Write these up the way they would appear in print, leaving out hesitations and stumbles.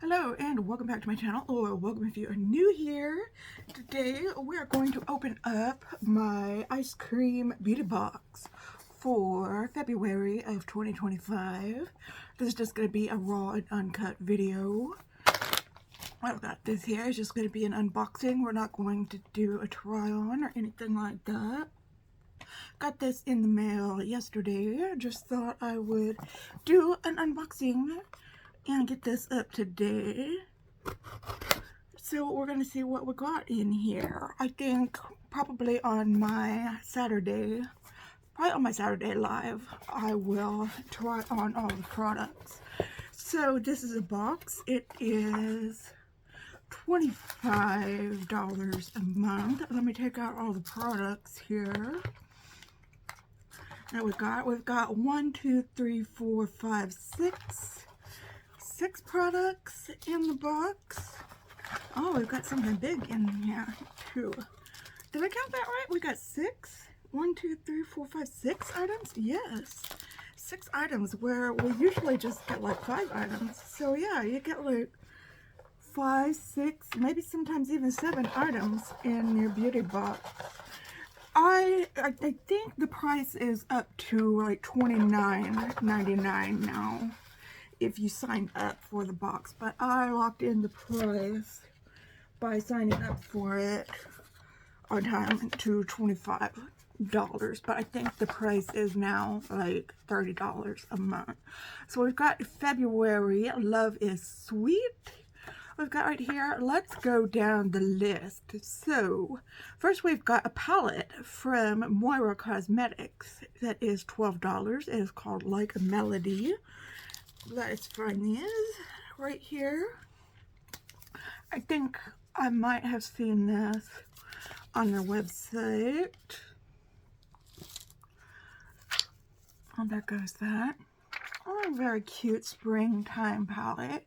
Hello and welcome back to my channel, or welcome if you are new here. Today we are going to open up my ice cream beauty box for February of 2025. This is just going to be a raw and uncut video. I've got this here. It's just going to be an unboxing. We're not going to do a try on or anything like that. Got this in the mail yesterday. Just thought I would do an unboxing and get this up today. So we're going to see what we got in here. I think probably on my Saturday live, I will try on all the products. So this is a box. It is $25 a month. Let me take out all the products here. Now we've got 6 products in the box. Oh, we've got something big in here too. Did I count that right? We got 6. 1, 2, 3, 4, 5, 6 items? Yes. 6 items where we usually just get like 5 items. So yeah, you get like 5, 6, maybe sometimes even 7 items in your beauty box. I think the price is up to like $29.99 now if you sign up for the box, but I locked in the price by signing up for it on time to $25, but I think the price is now like $30 a month. So we've got February, Love is Sweet. We've got right here, let's go down the list. So first we've got a palette from Moira Cosmetics that is $12. It is called Like a Melody. Let's find these right here. I think I might have seen this on their website. Oh, there goes that. Oh, very cute springtime palette.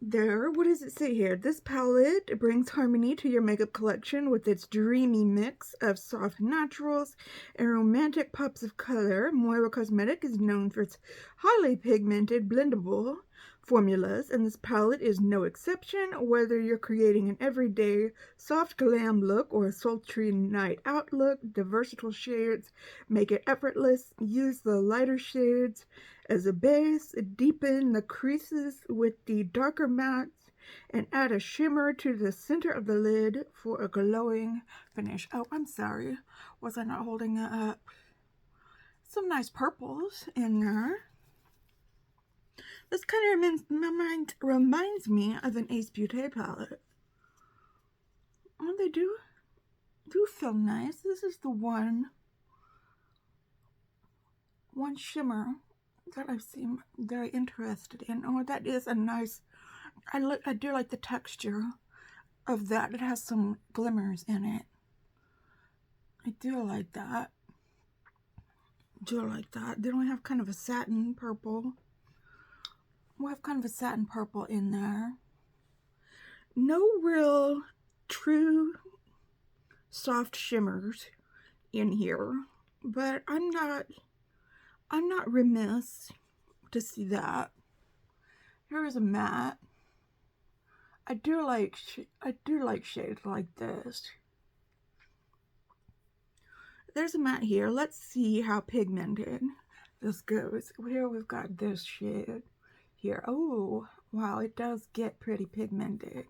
There, what does it say here? This palette brings harmony to your makeup collection with its dreamy mix of soft naturals and romantic pops of color. Moira Cosmetics is known for its highly pigmented, blendable formulas, and this palette is no exception. Whether you're creating an everyday soft glam look or a sultry night out look, the versatile shades make it effortless. Use the lighter shades as a base, deepen the creases with the darker mattes, and add a shimmer to the center of the lid for a glowing finish. Oh, I'm sorry. Was I not holding it up? Some nice purples in there. This kind of reminds me of an Ace Beauté palette. Oh, they do feel nice. This is the one shimmer that I seem very interested in. Oh, that is a nice, I do like the texture of that. It has some glimmers in it. I do like that. Then we have kind of a satin purple. We have kind of a satin purple in there. No real true soft shimmers in here, but I'm not remiss to see that. Here is a matte. I do like shades like this. There's a matte here. Let's see how pigmented this goes. Here we've got this shade here. Oh, wow, it does get pretty pigmented.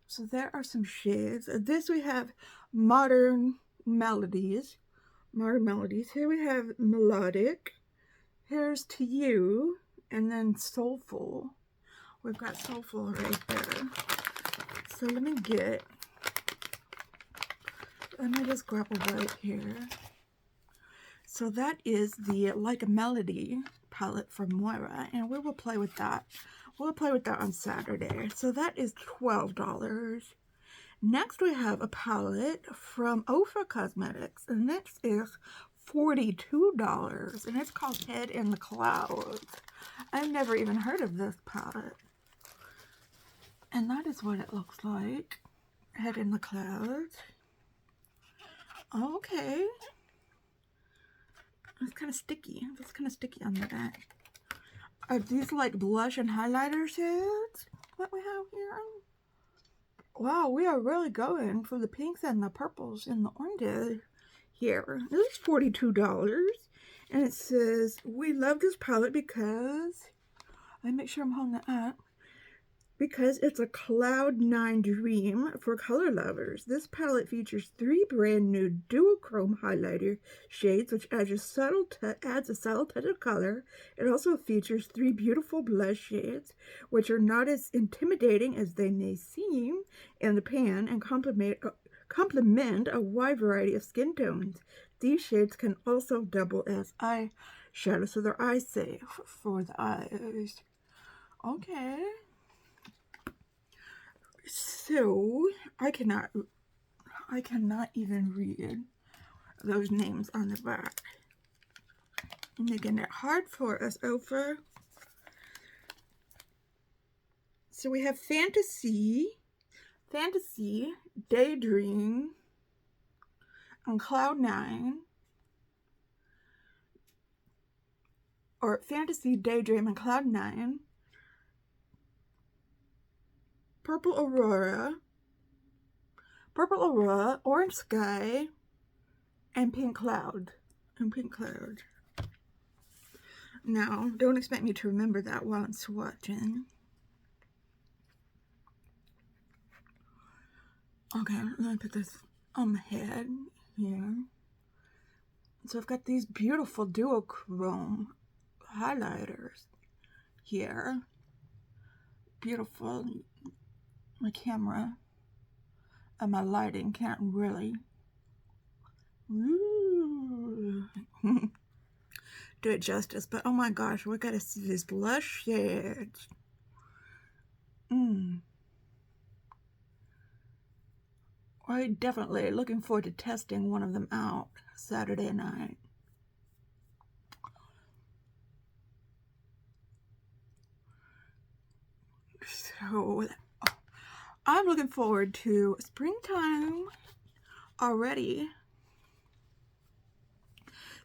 So there are some shades. This we have Modern Melodies. Here we have Melodic. Here's To You, and then Soulful. We've got Soulful right there. So let me just grab a white here. So that is the Like a Melody palette from Moira, and we will play with that. We'll play with that on Saturday. So that is $12. Next we have a palette from Ofra Cosmetics, and this is $42, and it's called Head in the Clouds. I've never even heard of this palette. And that is what it looks like. Head in the Clouds. Okay. It's kind of sticky. It's kind of sticky on the back. Are these like blush and highlighter shades? What we have here? Wow, we are really going for the pinks and the purples and the oranges here. This is $42. And it says, we love this palette because, let me make sure I'm holding it up, because it's a Cloud 9 dream for color lovers. This palette features 3 brand new duochrome highlighter shades, which adds a subtle touch of color. It also features 3 beautiful blush shades, which are not as intimidating as they may seem in the pan and complement a wide variety of skin tones. These shades can also double as eyeshadow, so they're eye safe for the eyes. Okay. So I cannot even read those names on the back. Making it hard for us over. So we have Fantasy, Daydream, and Cloud 9. Or Fantasy, Daydream, and Cloud 9. Purple Aurora, Orange Sky, and Pink Cloud. Now, don't expect me to remember that while I'm swatching. Okay, let me put this on my head here. So I've got these beautiful duochrome highlighters here. Beautiful. My camera and my lighting can't really do it justice, but oh my gosh, we gotta see these blush shades. I'm definitely looking forward to testing one of them out Saturday night. So I'm looking forward to springtime already.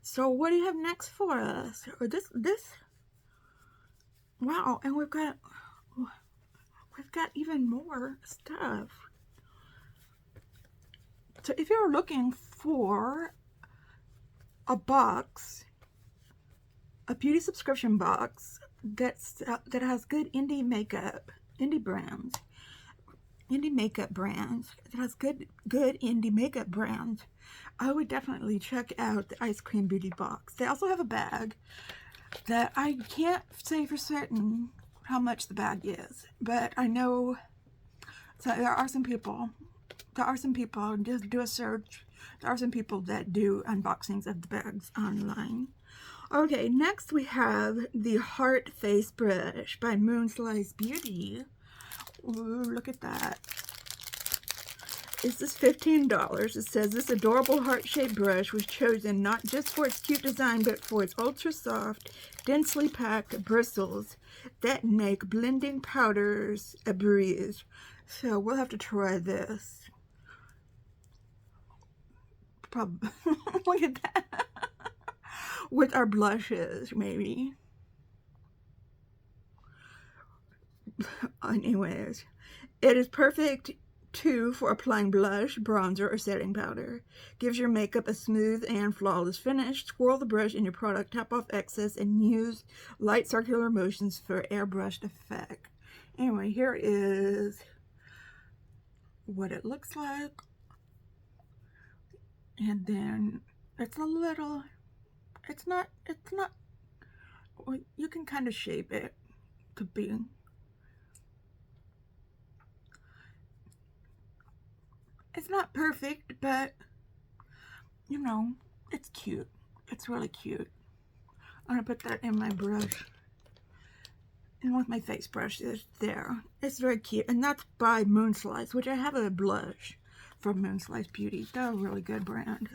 So what do you have next for us? Or this? Wow, and we've got even more stuff. So if you're looking for a box, a beauty subscription box that has good indie makeup brands, that has good indie makeup brands, I would definitely check out the Eyescream beauty box. They also have a bag that I can't say for certain how much the bag is, but I know. So there are some people, just do a search. There are some people that do unboxings of the bags online. Okay, next we have the Heart Face Brush by Moonslice Beauty. Ooh, look at that. This is $15. It says this adorable heart-shaped brush was chosen not just for its cute design, but for its ultra-soft, densely packed bristles that make blending powders a breeze. So we'll have to try this. Probably. Look at that. With our blushes, maybe. Anyways, it is perfect too for applying blush, bronzer, or setting powder. Gives your makeup a smooth and flawless finish. Swirl the brush in your product, tap off excess, and use light circular motions for airbrushed effect. Anyway, here is what it looks like. And then it's a little, it's not, well, you can kind of shape it to be. It's not perfect, but, you know, it's cute. It's really cute. I'm going to put that in my brush. And with my face brush is there. It's very cute. And that's by Moonslice, which I have a blush from Moonslice Beauty. They're a really good brand.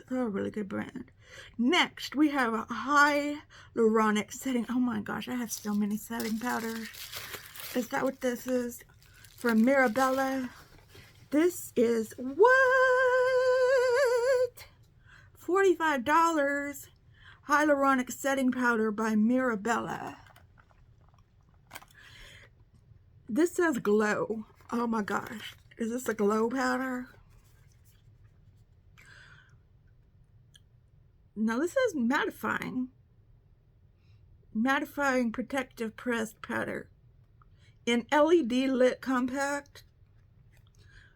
Next, we have a hyaluronic setting. Oh my gosh, I have so many setting powders. Is that what this is? From Mirabella. This is what? $45 hyaluronic setting powder by Mirabella. This says glow. Oh my gosh. Is this a glow powder? No, this says mattifying. Mattifying protective pressed powder. In LED lit compact.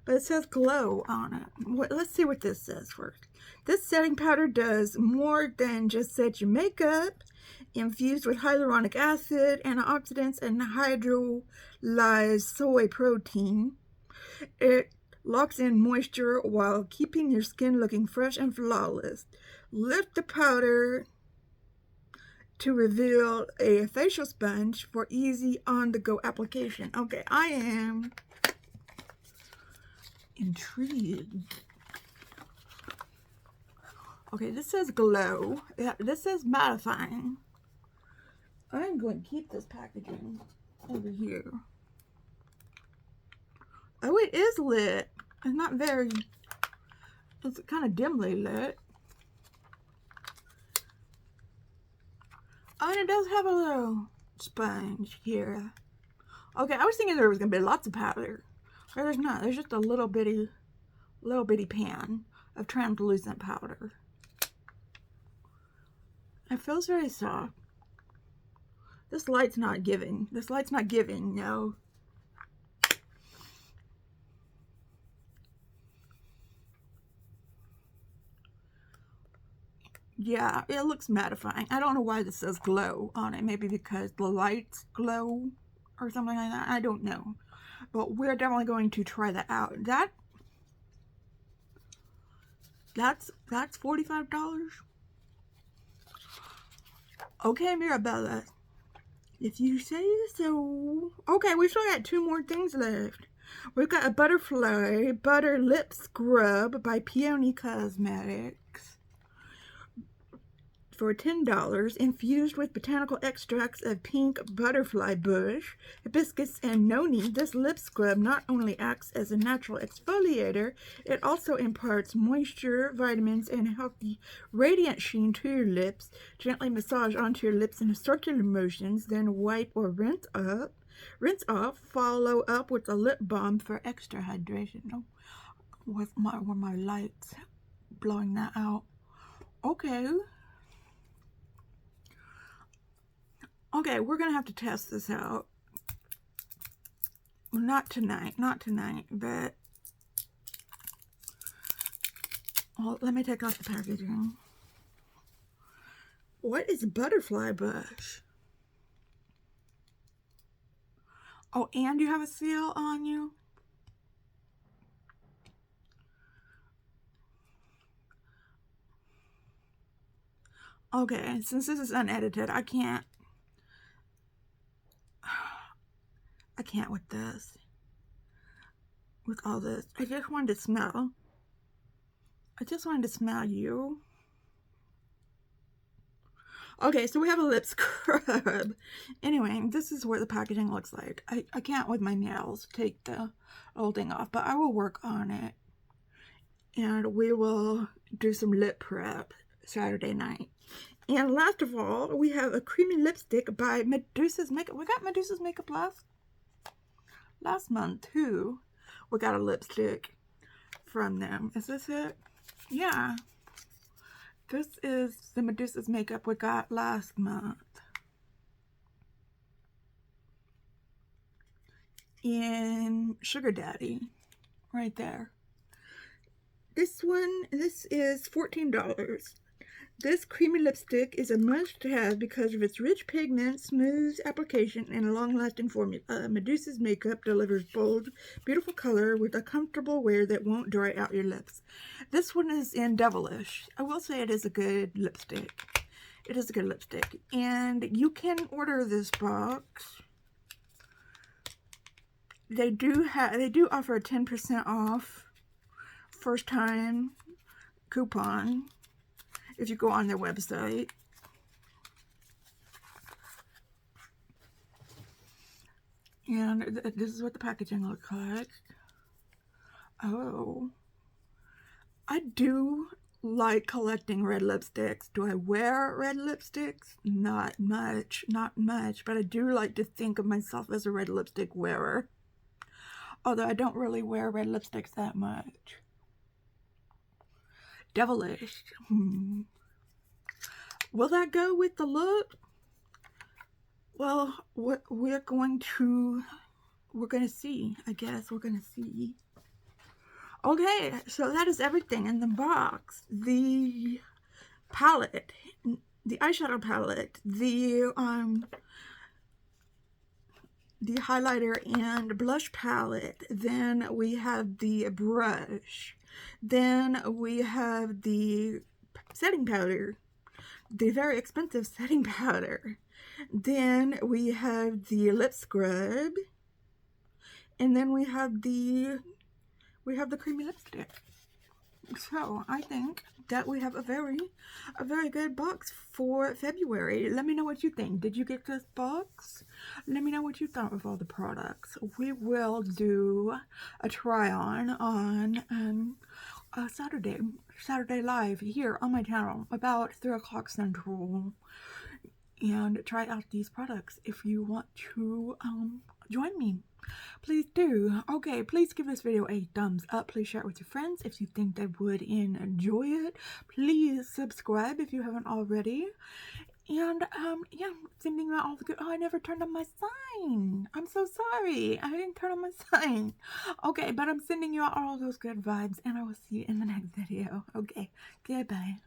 But it says glow on it. Let's see what this says first. This setting powder does more than just set your makeup. Infused with hyaluronic acid, antioxidants, and hydrolyzed soy protein, it locks in moisture while keeping your skin looking fresh and flawless. Lift the powder to reveal a facial sponge for easy on-the-go application. Okay, I am intrigued. Okay, this says glow. Yeah, this says mattifying. I'm going to keep this packaging over here. Oh, it is lit. It's not very, it's kind of dimly lit. Oh, and it does have a little sponge here. Okay, I was thinking there was going to be lots of powder. But there's not. There's just a little bitty pan of translucent powder. It feels very soft. This light's not giving. This light's not giving, no. Yeah, it looks mattifying. I don't know why this says glow on it. Maybe because the lights glow or something like that. I don't know. But we're definitely going to try that out. That's $45. Okay, Mirabella. If you say so. Okay, we still got 2 more things left. We've got a Butterfly Butter Lip Scrub by Peony Cosmetics for $10, infused with botanical extracts of pink butterfly bush, hibiscus, and noni. This lip scrub not only acts as a natural exfoliator, it also imparts moisture, vitamins, and a healthy, radiant sheen to your lips. Gently massage onto your lips in circular motions, then wipe or rinse off. Follow up with a lip balm for extra hydration. Oh, with my lights blowing that out. Okay. Okay, we're going to have to test this out. Well, not tonight, but... Well, let me take off the packaging. What is butterfly bush? Oh, and you have a seal on you? Okay, since this is unedited, I can't with this. With all this. I just wanted to smell you. Okay, so we have a lip scrub. Anyway, this is what the packaging looks like. I can't with my nails take the old thing off, but I will work on it. And we will do some lip prep Saturday night. And last of all, we have a creamy lipstick by Medusa's Makeup. We got Medusa's Makeup last month too. We got a lipstick from them. Is this it? Yeah. This is the Medusa's Makeup we got last month. In Sugar Daddy. Right there. This is $14. This creamy lipstick is a must-have because of its rich pigment, smooth application, and a long-lasting formula. Medusa's Makeup delivers bold, beautiful color with a comfortable wear that won't dry out your lips. This one is in Devilish. I will say it is a good lipstick. It is a good lipstick. And you can order this box. They do offer a 10% off first time coupon if you go on their website. And this is what the packaging looks like. Oh, I do like collecting red lipsticks. Do I wear red lipsticks? Not much, not much, but I do like to think of myself as a red lipstick wearer. Although I don't really wear red lipsticks that much. Devilish. Will that go with the look? Well, we're going to see, I guess. We're going to see. Okay, so that is everything in the box. The palette, the eyeshadow palette, the highlighter and blush palette. Then we have the brush. Then we have the setting powder, the very expensive setting powder. Then we have the lip scrub. And then we have the creamy lipstick. So I think that we have a very good box for February. Let me know what you think. Did you get this box? Let me know what you thought of all the products. We will do a try on Saturday live here on my channel about 3 o'clock Central, and try out these products. If you want to join me, please do. Okay, please give this video a thumbs up. Please share it with your friends if you think they would enjoy it. Please subscribe if you haven't already. And yeah, sending you out all the good. Oh, I never turned on my sign. I'm so sorry. I didn't turn on my sign. Okay, but I'm sending you out all those good vibes, and I will see you in the next video. Okay, goodbye.